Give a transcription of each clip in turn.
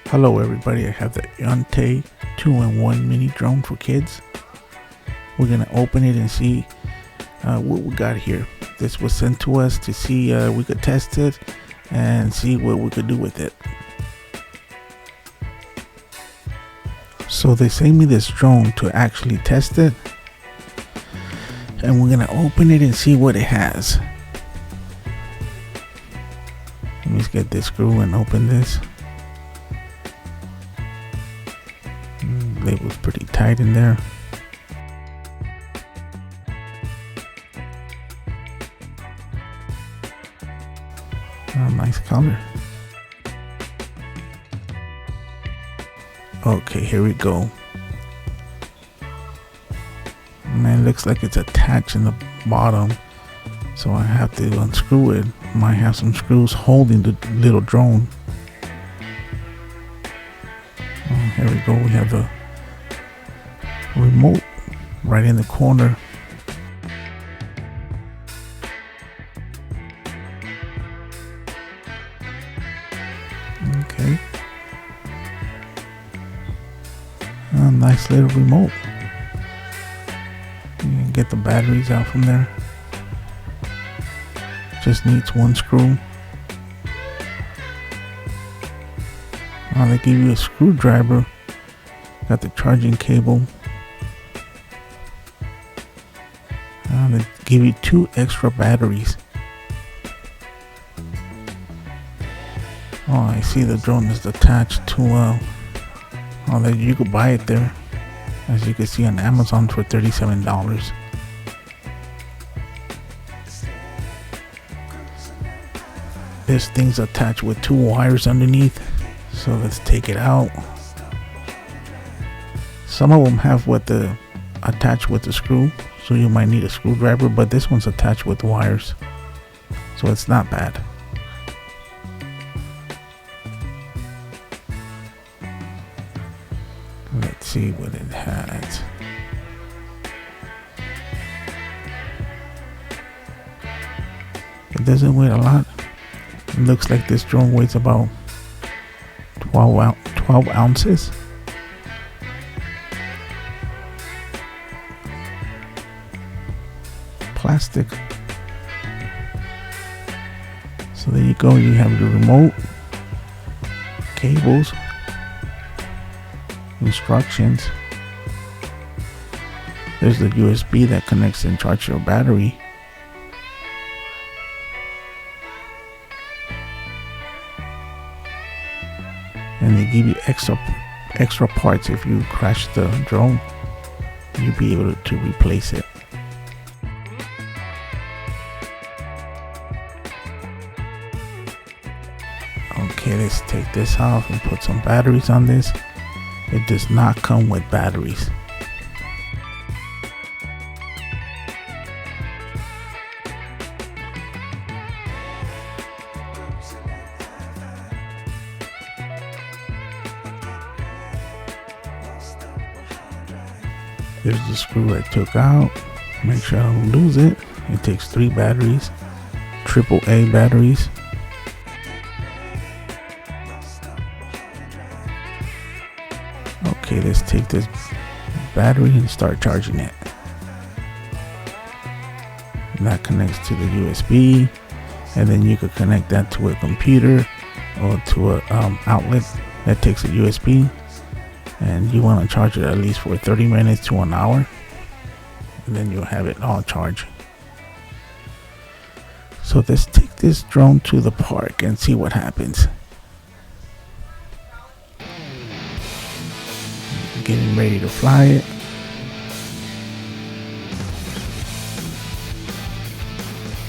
Hello everybody, I have the Yante 2-in-1 mini drone for kids. We're going to open it and see what we got here. This was sent to us to see we could test it and see what we could do with it. So they sent me this drone to actually test it. And we're going to open it and see what it has. Let me just get this screw and open this. Label's pretty tight in there. Oh, nice color. Okay, here we go. Man, looks like it's attached in the bottom, so I have to unscrew it. Might have some screws holding the little drone. Oh, here we go. We have the remote right in the corner. Okay. A nice little remote. You can get the batteries out from there. Just needs one screw. They give you a screwdriver. Got the charging cable. They give you 2 extra batteries. Oh, I see the drone is attached to you could buy it there, as you can see on Amazon for $37. This thing's attached with 2 wires underneath, so let's take it out. Some of them have attached with the screw, so you might need a screwdriver, but this one's attached with wires, so it's not bad. Let's see what it has. It doesn't weigh a lot. It looks like this drone weighs about 12 ounces. Plastic. So there you go. You have the remote, cables, instructions. There's the USB that connects and charges your battery. And they give you extra parts. If you crash the drone, you'll be able to replace it. Okay, let's take this off and put some batteries on this. It does not come with batteries. There's the screw I took out. Make sure I don't lose it. It takes 3 batteries, AAA batteries. Okay, let's take this battery and start charging it. And that connects to the USB, and then you could connect that to a computer or to a outlet that takes a USB, and you want to charge it at least for 30 minutes to an hour, and then you'll have it all charged. So let's take this drone to the park and see what happens. Getting ready to fly it.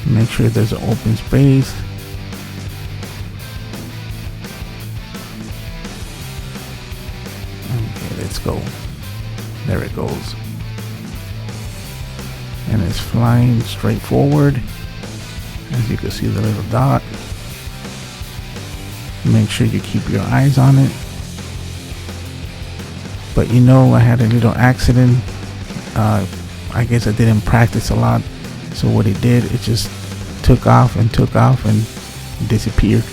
Make sure there's an open space. Okay, let's go. There it goes. And it's flying straight forward. As you can see the little dot. Make sure you keep your eyes on it. But I had a little accident. I guess I didn't practice a lot. So what it did, it just took off and disappeared.